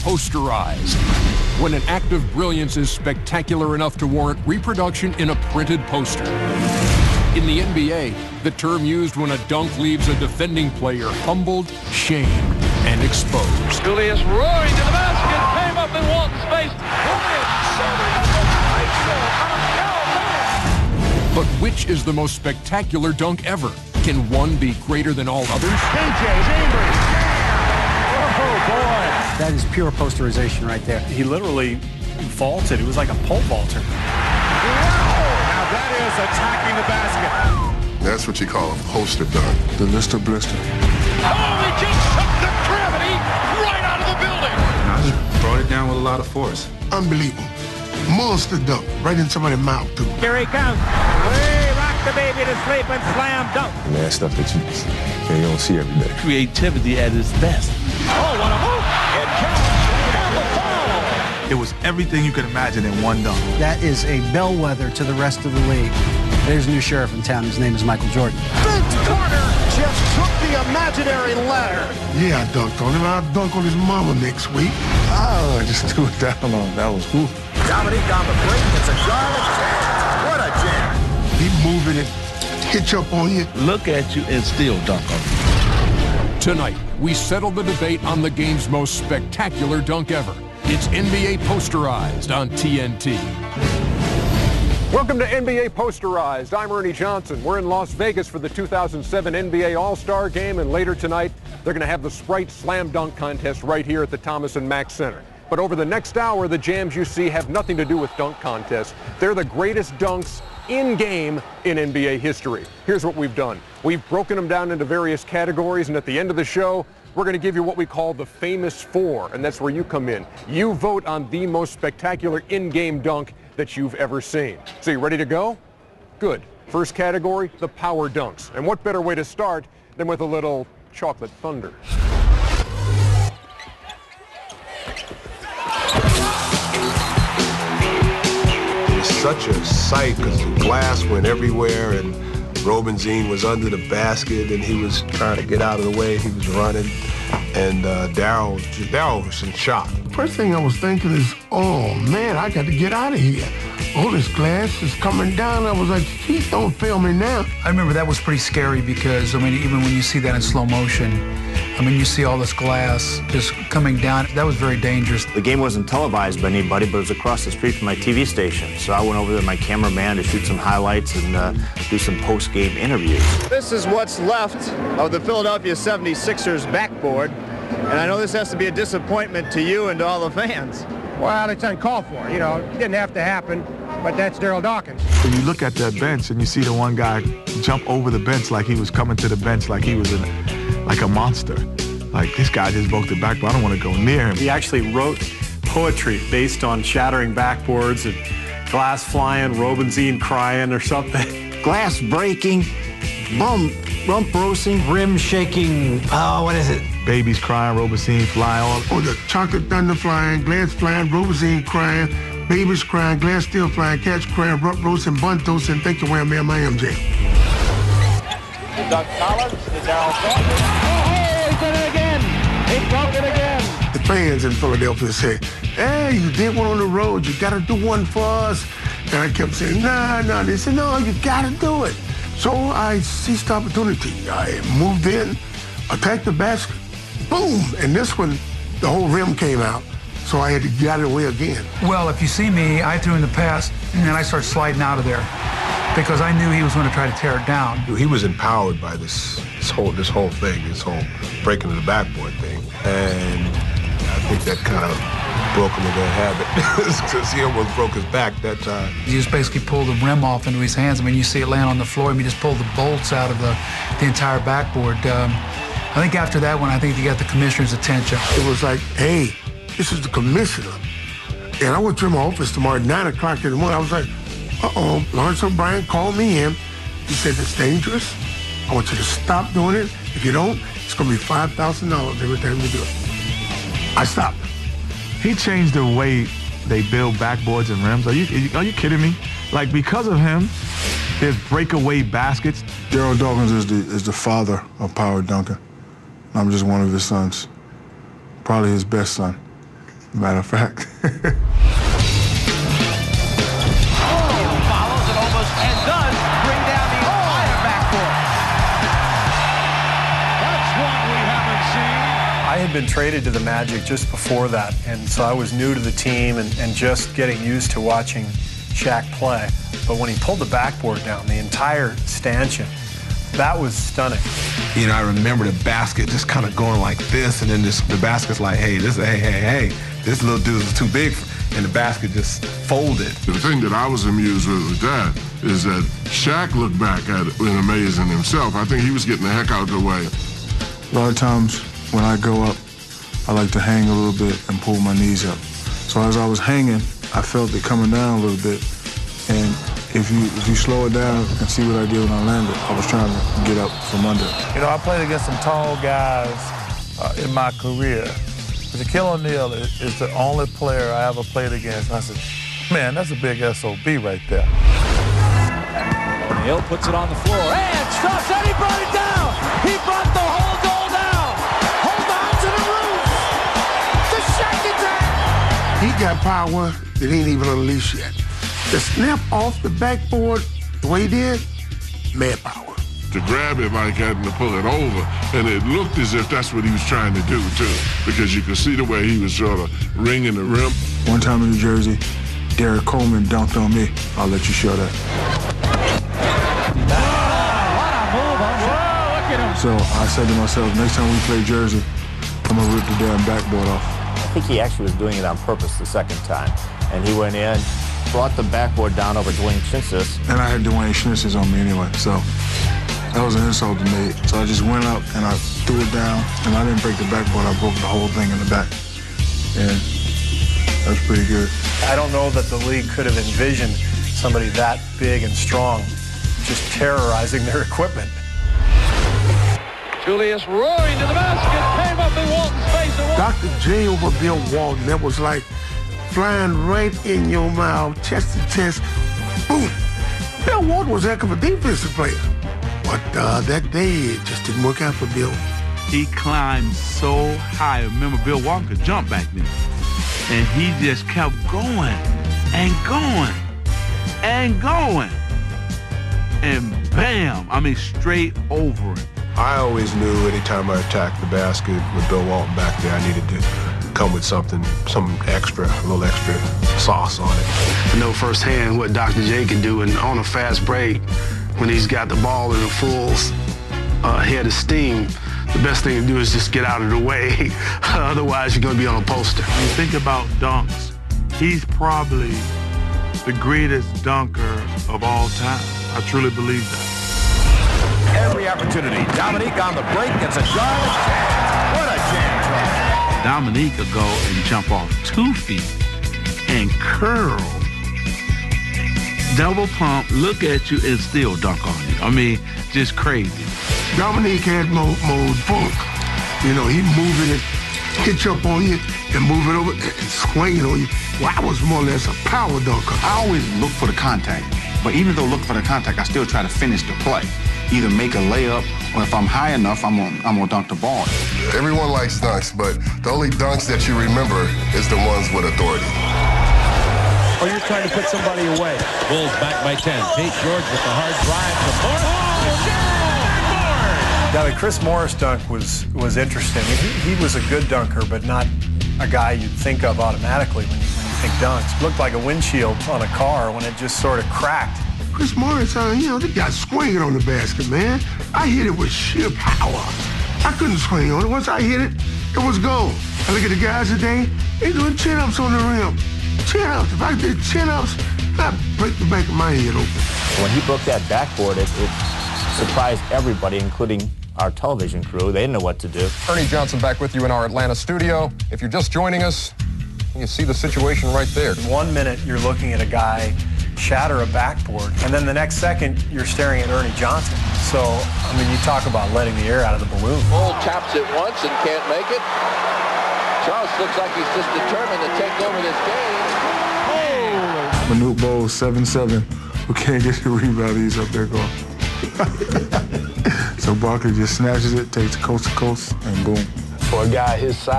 Posterized. When an act of brilliance is spectacular enough to warrant reproduction in a printed poster. In the NBA, the term used when a dunk leaves a defending player humbled, shamed, and exposed. Julius roaring to the basket, came up in one space. But which is the most spectacular dunk ever? Can one be greater than all others? Chambers. Oh, boy. That is pure posterization right there. He literally vaulted. It was like a pole vaulter. Now that is attacking the basket. That's what you call a poster dunk. The Lister Blister. Oh, he just took the gravity right out of the building. I just brought it down with a lot of force. Unbelievable. Monster dunk right in somebody's mouth, too. Here he comes. Way rock the baby to sleep and slam dunk. And that's stuff that you don't see every day. Creativity at its best. Oh, what a move. It counts. And the foul. It was everything you could imagine in one dunk. That is a bellwether to the rest of the league. There's a new sheriff in town. His name is Michael Jordan. Vince Carter just took the imaginary ladder. Yeah, I dunked on him. I'll dunk on his mama next week. Oh, I just threw it down on him. That was cool. Dominique on the break. It's a Charlotte jam. What a jam. He moving it, hitch up on you. Look at you and still dunk on you. Tonight, we settle the debate on the game's most spectacular dunk ever. It's NBA Posterized on TNT. Welcome to NBA Posterized. I'm Ernie Johnson. We're in Las Vegas for the 2007 NBA All-Star Game, and later tonight, they're going to have the Sprite Slam Dunk Contest right here at the Thomas & Mack Center. But over the next hour, the jams you see have nothing to do with dunk contests. They're the greatest dunks in-game in NBA history. Here's what we've done. We've broken them down into various categories, and at the end of the show, we're going to give you what we call the famous four, and that's where you come in. You vote on the most spectacular in-game dunk that you've ever seen. So you ready to go? Good. First category, the power dunks. And what better way to start than with a little chocolate thunder? Such a sight because the glass went everywhere and Robinson was under the basket and he was trying to get out of the way. He was running and Darryl was in shock. First thing I was thinking is, oh, man, I got to get out of here. All this glass is coming down. I was like, geez, don't fail me now. I remember that was pretty scary because, I mean, even when you see that in slow motion, I mean, you see all this glass just coming down. That was very dangerous. The game wasn't televised by anybody, but it was across the street from my TV station. So I went over there with my cameraman to shoot some highlights and do some post-game interviews. This is what's left of the Philadelphia 76ers backboard. And I know this has to be a disappointment to you and to all the fans. Well, it's uncalled for. You know, it didn't have to happen, but that's Daryl Dawkins. When you look at that bench and you see the one guy jump over the bench like he was coming to the bench like he was like a monster. Like, this guy just broke the backboard. I don't want to go near him. He actually wrote poetry based on shattering backboards and glass flying, Robinson crying or something. Glass breaking, rump roasting, rim shaking, what is it? Babies crying, Robinson flying all. Oh, the chocolate thunder flying, glass flying, Robinson crying, babies crying, glass still flying, cats crying, rump roasting, bun toasting, thank you, wham, I am jail. Doug Collins, the Darryl Dawkins. Oh, he did it again. He broke it again. The fans in Philadelphia said, hey, you did one on the road. You got to do one for us. And I kept saying, nah. They said, no, you got to do it. So I seized the opportunity. I moved in, attacked the basket, boom. And this one, the whole rim came out. So I had to get out of the way again. Well, if you see me, I threw in the pass, and then I started sliding out of there because I knew he was going to try to tear it down. He was empowered by this whole thing, this whole breaking of the backboard thing. And I think that kind of broke him of that habit because he almost broke his back that time. He just basically pulled the rim off into his hands. I mean, you see it laying on the floor. I mean, he just pulled the bolts out of the entire backboard. I think after that one, I think he got the commissioner's attention. It was like, hey, this is the commissioner. And I went to my office tomorrow at 9 o'clock in the morning. I was like, uh-oh, Lawrence O'Brien called me in. He said, it's dangerous. I want you to stop doing it. If you don't, it's going to be $5,000 every time you do it. I stopped. He changed the way they build backboards and rims. Are you kidding me? Like, because of him, there's breakaway baskets. Daryl Dawkins is the father of power dunking. I'm just one of his sons. Probably his best son. Matter of fact. Follows it almost and does bring down the entire backboard. That's one we haven't seen. I had been traded to the Magic just before that, and so I was new to the team and just getting used to watching Shaq play. But when he pulled the backboard down, the entire stanchion, that was stunning. You know, I remember the basket just kind of going like this, and then the basket's like, hey, this little dude is too big, and the basket just folded. The thing that I was amused with that is that Shaq looked back at it and amazing himself. I think he was getting the heck out of the way. A lot of times when I go up, I like to hang a little bit and pull my knees up. So as I was hanging, I felt it coming down a little bit. And if you slow it down and see what I did when I landed, I was trying to get up from under. You know, I played against some tall guys in my career. But Shaquille O'Neal is the only player I ever played against. And I said, man, that's a big SOB right there. O'Neal puts it on the floor and stops, and he brought it down. He brought the whole goal down. Hold on to the roof. The Shaq attack. He got power that he ain't even unleashed yet. The snap off the backboard, the way he did, mad power. To grab it like having to pull it over, and it looked as if that's what he was trying to do, too, because you could see the way he was sort of ringing the rim. One time in New Jersey, Derek Coleman dunked on me. I'll let you show that. So I said to myself, next time we play Jersey, I'm going to rip the damn backboard off. I think he actually was doing it on purpose the second time. And he went in, brought the backboard down over Dwayne Schnitzis. And I had Dwayne Schnitzis on me anyway, so that was an insult to me. So I just went up and I threw it down, and I didn't break the backboard. I broke the whole thing in the back. And that was pretty good. I don't know that the league could have envisioned somebody that big and strong just terrorizing their equipment. Julius roaring to the basket, came up in Walton's face. Dr. J over Bill Walton, that was like flying right in your mouth, chest to chest, boom. Bill Walton was a heck of a defensive player. But that day, it just didn't work out for Bill. He climbed so high. Remember, Bill Walton could jump back then. And he just kept going and going and going. And bam, I mean, straight over it. I always knew anytime I attacked the basket with Bill Walton back there, I needed to come with something, some extra, a little extra sauce on it. I know firsthand what Dr. J can do, and on a fast break, when he's got the ball in a full head of steam, the best thing to do is just get out of the way. Otherwise, you're going to be on a poster. When you think about dunks, he's probably the greatest dunker of all time. I truly believe that. Every opportunity. Dominique on the break gets a shot. What a jam. Dominique could go and jump off 2 feet and curl, double pump, look at you, and still dunk on you. I mean, just crazy. Dominique had more funk. You know, he moving it, hitch up on you, and move it over and swing it on you. Well, I was more or less a power dunker. I always look for the contact, but even though looking for the contact, I still try to finish the play. Either make a layup, or if I'm high enough, I'm gonna dunk the ball. Everyone likes dunks, but the only dunks that you remember is the ones with authority. Or you're trying to put somebody away. Bulls back by 10. Pete George with the hard drive to Morris. Yeah, the Chris Morris dunk was interesting. He was a good dunker, but not a guy you'd think of automatically when you think dunks. It looked like a windshield on a car when it just sort of cracked. Chris Morris, you know, they got swinging on the basket, man. I hit it with sheer power. I couldn't swing on it. Once I hit it, it was gone. I look at the guys today, they doing chin-ups on the rim. Chin-ups. If I did chin-ups, I'd break the back of my head open. When he broke that backboard, it surprised everybody, including our television crew. They didn't know what to do. Ernie Johnson back with you in our Atlanta studio. If you're just joining us, you see the situation right there. In 1 minute, you're looking at a guy shatter a backboard, and then the next second, you're staring at Ernie Johnson. So, I mean, you talk about letting the air out of the balloon. Bull taps it once and can't make it. Charles looks like he's just determined to take over this game. Oh! Manute Bol, 7-7. Who can't get the rebound, he's up there going. So Barkley just snatches it, takes it coast to coast, and boom. For a guy his size,